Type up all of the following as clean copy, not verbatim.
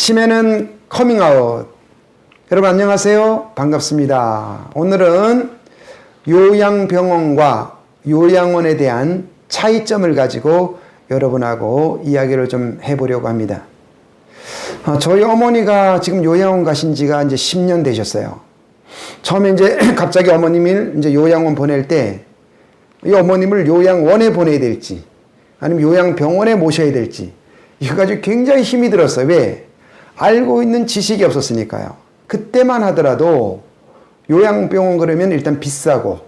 치매는 커밍아웃. 여러분 안녕하세요. 반갑습니다. 오늘은 요양병원과 요양원에 대한 차이점을 가지고 여러분하고 이야기를 좀 해보려고 합니다. 저희 어머니가 지금 요양원 가신 지가 이제 10년 되셨어요. 처음에 이제 갑자기 어머님을 이제 요양원 보낼 때 이 어머님을 요양원에 보내야 될지 아니면 요양병원에 모셔야 될지 이거 가지고 굉장히 힘이 들었어요. 왜? 알고 있는 지식이 없었으니까요. 그때만 하더라도 요양병원 그러면 일단 비싸고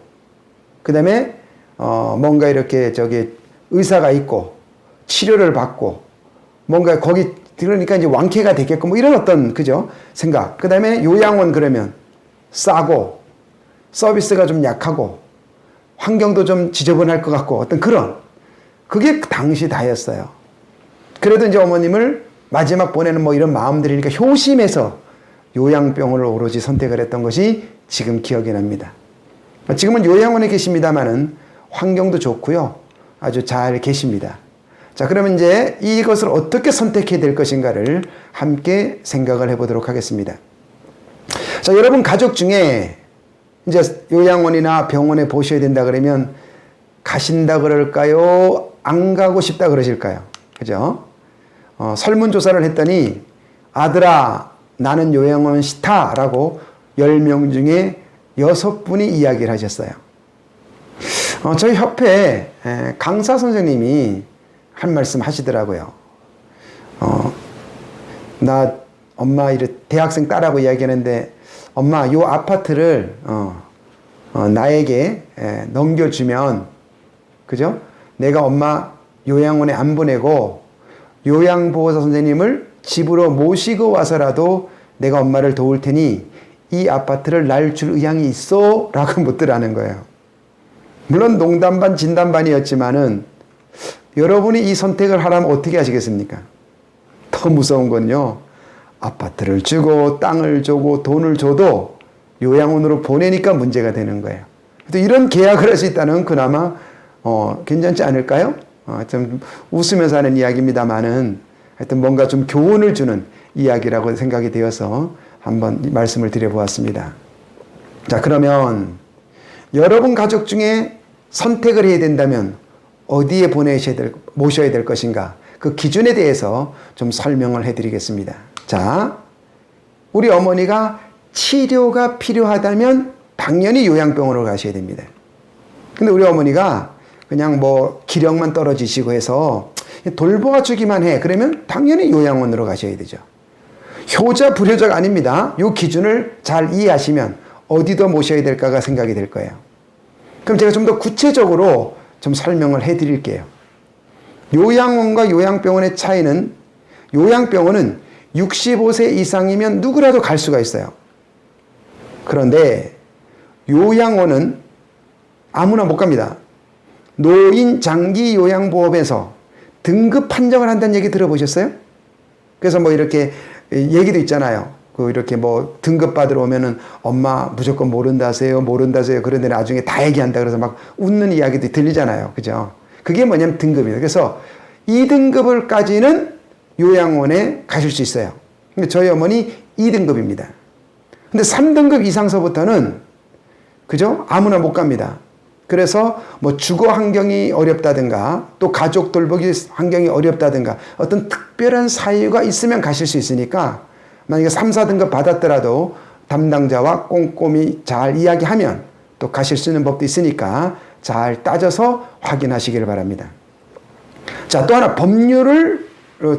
그 다음에 뭔가 이렇게 의사가 있고 치료를 받고 뭔가 거기 그러니까 이제 완쾌가 되겠고 뭐 이런 어떤 그죠 생각. 그 다음에 요양원 그러면 싸고 서비스가 좀 약하고 환경도 좀 지저분할 것 같고 어떤 그런 그게 당시 다였어요. 그래도 이제 어머님을 마지막 보내는 뭐 이런 마음들이니까 효심해서 요양병원을 오로지 선택을 했던 것이 지금 기억이 납니다. 지금은 요양원에 계십니다만은 환경도 좋고요. 아주 잘 계십니다. 자, 그러면 이제 이것을 어떻게 선택해야 될 것인가를 함께 생각을 해보도록 하겠습니다. 자, 여러분 가족 중에 이제 요양원이나 병원에 보셔야 된다 그러면 가신다 그럴까요? 안 가고 싶다 그러실까요? 그죠? 설문조사를 했더니 아들아 나는 요양원 싫다라고 10명 중에 6분이 이야기를 하셨어요. 저희 협회 강사 선생님이 한 말씀 하시더라고요. 나 엄마 이래 대학생 딸하고 이야기하는데 엄마 요 아파트를 나에게 넘겨주면 그죠? 내가 엄마 요양원에 안 보내고 요양보호사 선생님을 집으로 모시고 와서라도 내가 엄마를 도울 테니 이 아파트를 날 줄 의향이 있어? 라고 묻더라는 거예요. 물론 농담 반 진담 반이었지만은 여러분이 이 선택을 하라면 어떻게 하시겠습니까? 더 무서운 건요. 아파트를 주고 땅을 주고 돈을 줘도 요양원으로 보내니까 문제가 되는 거예요. 또 이런 계약을 할 수 있다는 그나마 괜찮지 않을까요? 좀 웃으면서 하는 이야기입니다만은 하여튼 뭔가 좀 교훈을 주는 이야기라고 생각이 되어서 한번 말씀을 드려보았습니다. 자, 그러면 여러분 가족 중에 선택을 해야 된다면 어디에 모셔야 될 것인가? 그 기준에 대해서 좀 설명을 해드리겠습니다. 자, 우리 어머니가 치료가 필요하다면 당연히 요양병원으로 가셔야 됩니다. 근데 우리 어머니가 그냥 뭐 기력만 떨어지시고 해서 돌보아주기만 해. 그러면 당연히 요양원으로 가셔야 되죠. 효자, 불효자가 아닙니다. 이 기준을 잘 이해하시면 어디도 모셔야 될까가 생각이 될 거예요. 그럼 제가 좀 더 구체적으로 좀 설명을 해드릴게요. 요양원과 요양병원의 차이는 요양병원은 65세 이상이면 누구라도 갈 수가 있어요. 그런데 요양원은 아무나 못 갑니다. 노인 장기 요양보험에서 등급 판정을 한다는 얘기 들어보셨어요? 그래서 뭐 이렇게 얘기도 있잖아요. 이렇게 뭐 등급 받으러 오면은 엄마 무조건 모른다 하세요. 그런데 나중에 다 얘기한다 그래서 막 웃는 이야기도 들리잖아요. 그죠? 그게 뭐냐면 등급이에요. 그래서 2등급을까지는 요양원에 가실 수 있어요. 근데 저희 어머니 2등급입니다. 근데 3등급 이상서부터는 그죠? 아무나 못 갑니다. 그래서 뭐 주거 환경이 어렵다든가 또 가족 돌보기 환경이 어렵다든가 어떤 특별한 사유가 있으면 가실 수 있으니까 만약에 3, 4등급 받았더라도 담당자와 꼼꼼히 잘 이야기하면 또 가실 수 있는 법도 있으니까 잘 따져서 확인하시기를 바랍니다. 자, 또 하나 법률을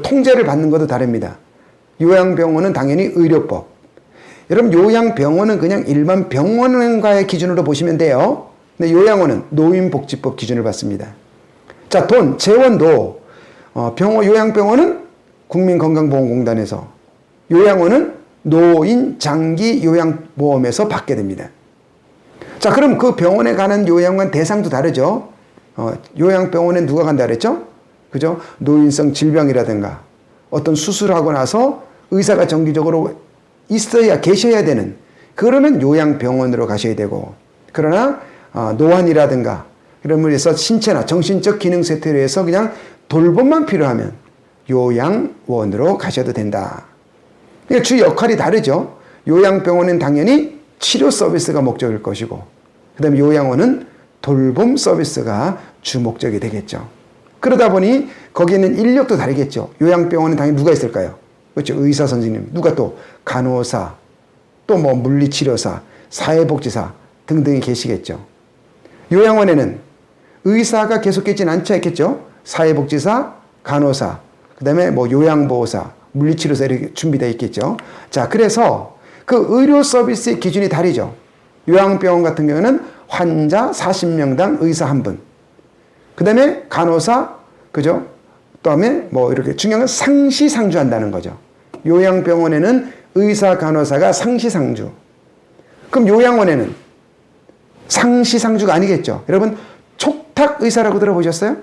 통제를 받는 것도 다릅니다. 요양병원은 당연히 의료법. 여러분 요양병원은 그냥 일반 병원과의 기준으로 보시면 돼요. 근데 요양원은 노인복지법 기준을 받습니다. 자, 재원도 요양병원은 국민건강보험공단에서 요양원은 노인 장기 요양보험에서 받게 됩니다. 자, 그럼 그 병원에 가는 요양원 대상도 다르죠. 요양병원에 누가 간다 그랬죠? 그죠? 노인성 질병이라든가 어떤 수술하고 나서 의사가 정기적으로 계셔야 되는 그러면 요양병원으로 가셔야 되고 그러나 노안이라든가 이런 면에서 신체나 정신적 기능 쇠퇴로 해서 그냥 돌봄만 필요하면 요양원으로 가셔도 된다. 그러니까 주 역할이 다르죠. 요양병원은 당연히 치료 서비스가 목적일 것이고, 그 다음에 요양원은 돌봄 서비스가 주 목적이 되겠죠. 그러다 보니 거기에는 인력도 다르겠죠. 요양병원은 당연히 누가 있을까요? 그렇죠. 의사 선생님, 누가 또 간호사, 또 뭐 물리치료사, 사회복지사 등등이 계시겠죠. 요양원에는 의사가 계속 있지는 않겠죠. 사회복지사, 간호사, 그 다음에 뭐 요양보호사, 물리치료사 이렇게 준비되어 있겠죠. 자, 그래서 그 의료 서비스의 기준이 다르죠. 요양병원 같은 경우는 환자 40명당 의사 1분. 그 다음에 간호사, 그죠? 그 다음에 뭐 이렇게 중요한 건 상시상주한다는 거죠. 요양병원에는 의사, 간호사가 상시상주. 그럼 요양원에는 상시상주가 아니겠죠. 여러분, 촉탁의사라고 들어보셨어요?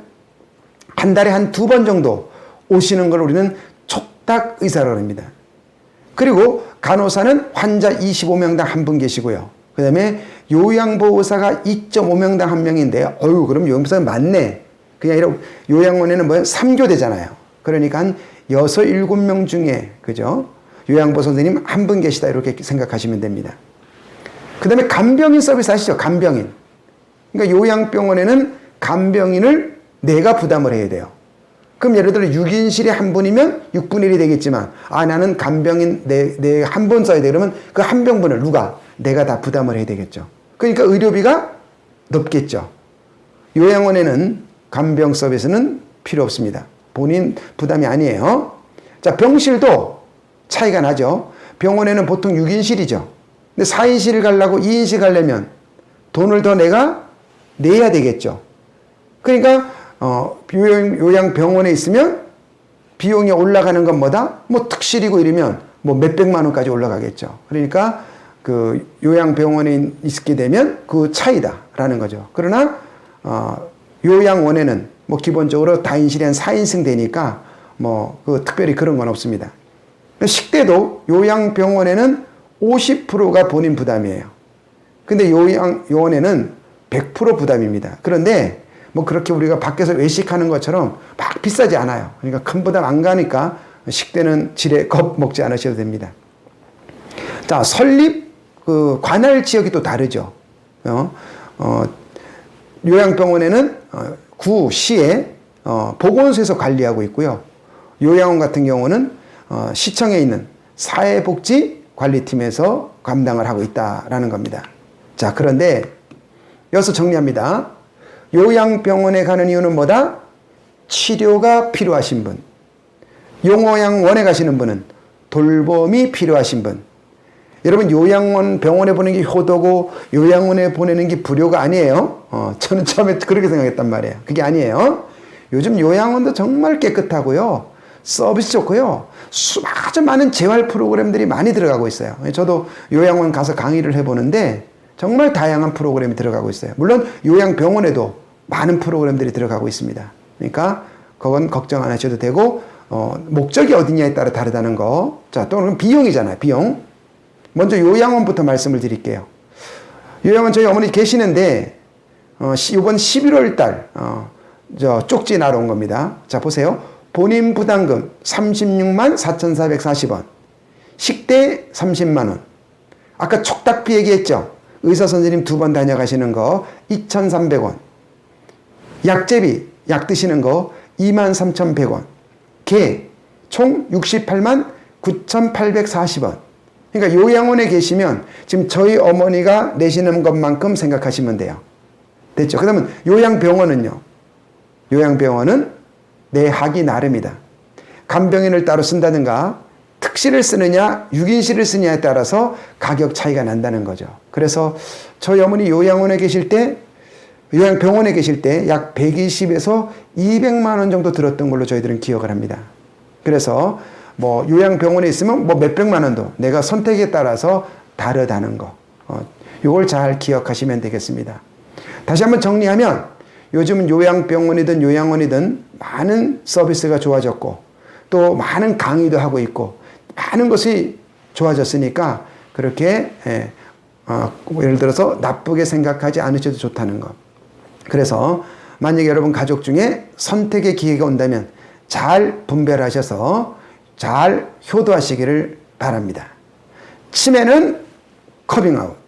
한 달에 한 2번 정도 오시는 걸 우리는 촉탁의사라고 합니다. 그리고 간호사는 환자 25명당 1분 계시고요. 그 다음에 요양보호사가 2.5명당 1명인데, 그럼 요양보호사가 많네. 그게 아니라 요양원에는 3교대잖아요. 그러니까 한 6, 7명 중에, 그죠? 요양보호 선생님 1분 계시다. 이렇게 생각하시면 됩니다. 그 다음에 간병인 서비스 아시죠? 간병인. 그러니까 요양병원에는 간병인을 내가 부담을 해야 돼요. 그럼 예를 들어 6인실에 1분이면 6분의 1이 되겠지만, 나는 간병인 내 한 분 써야 돼. 그러면 그 한 병분을 누가? 내가 다 부담을 해야 되겠죠. 그러니까 의료비가 높겠죠. 요양원에는 간병 서비스는 필요 없습니다. 본인 부담이 아니에요. 자, 병실도 차이가 나죠. 병원에는 보통 6인실이죠. 근데 4인실을 가려고 2인실 가려면 돈을 더 내가 내야 되겠죠. 그러니까 요양병원에 있으면 비용이 올라가는 건 뭐다? 뭐 특실이고 이러면 뭐 몇백만 원까지 올라가겠죠. 그러니까 그 요양병원에 있게 되면 그 차이다라는 거죠. 그러나 요양원에는 뭐 기본적으로 다인실이 한 4인승 되니까 뭐 그 특별히 그런 건 없습니다. 식대도 요양병원에는 50%가 본인 부담이에요. 근데 요양원에는 100% 부담입니다. 그런데 뭐 그렇게 우리가 밖에서 외식하는 것처럼 막 비싸지 않아요. 그러니까 큰 부담 안 가니까 식대는 지레 겁 먹지 않으셔도 됩니다. 자, 설립 그 관할 지역이 또 다르죠. 요양병원에는 구, 시에 보건소에서 관리하고 있고요. 요양원 같은 경우는 시청에 있는 사회복지관리팀에서 감당을 하고 있다라는 겁니다. 자, 그런데 여기서 정리합니다. 요양병원에 가는 이유는 뭐다? 치료가 필요하신 분. 요양원에 가시는 분은 돌봄이 필요하신 분. 여러분, 요양원 병원에 보내는 게 효도고 요양원에 보내는 게 불효가 아니에요. 저는 처음에 그렇게 생각했단 말이에요. 그게 아니에요. 요즘 요양원도 정말 깨끗하고요. 서비스 좋고요. 아주 많은 재활 프로그램들이 많이 들어가고 있어요. 저도 요양원 가서 강의를 해보는데 정말 다양한 프로그램이 들어가고 있어요. 물론 요양병원에도 많은 프로그램들이 들어가고 있습니다. 그러니까 그건 걱정 안 하셔도 되고, 목적이 어디냐에 따라 다르다는 거. 자, 또는 비용이잖아요. 비용. 먼저 요양원부터 말씀을 드릴게요. 요양원 저희 어머니 계시는데 이번 11월 달 쪽지 나러 온 겁니다. 자, 보세요. 본인 부담금 36만 4,440원. 식대 30만 원. 아까 촉탁비 얘기했죠. 의사 선생님 2번 다녀가시는 거 2,300원. 약제비, 약 드시는 거 23,100원. 개, 총 68만 9,840원. 그러니까 요양원에 계시면 지금 저희 어머니가 내시는 것만큼 생각하시면 돼요. 됐죠? 그러면 요양병원은요. 요양병원은 내 학이 나름이다. 간병인을 따로 쓴다든가 특실을 쓰느냐 6인실을 쓰느냐에 따라서 가격 차이가 난다는 거죠. 그래서 저희 어머니 요양원에 계실 때, 요양병원에 계실 때 약 120에서 200만 원 정도 들었던 걸로 저희들은 기억을 합니다. 그래서 뭐 요양병원에 있으면 뭐 몇백만 원도 내가 선택에 따라서 다르다는 거. 이걸 잘 기억하시면 되겠습니다. 다시 한번 정리하면 요즘은 요양병원이든 요양원이든 많은 서비스가 좋아졌고 또 많은 강의도 하고 있고 많은 것이 좋아졌으니까 그렇게 예를 들어서 나쁘게 생각하지 않으셔도 좋다는 것. 그래서 만약에 여러분 가족 중에 선택의 기회가 온다면 잘 분별하셔서 잘 효도하시기를 바랍니다. 치매는 커밍아웃.